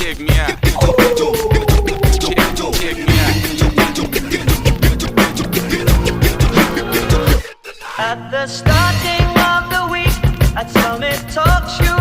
check me out. Check me out. At the starting of the week, at Summit Talk Show.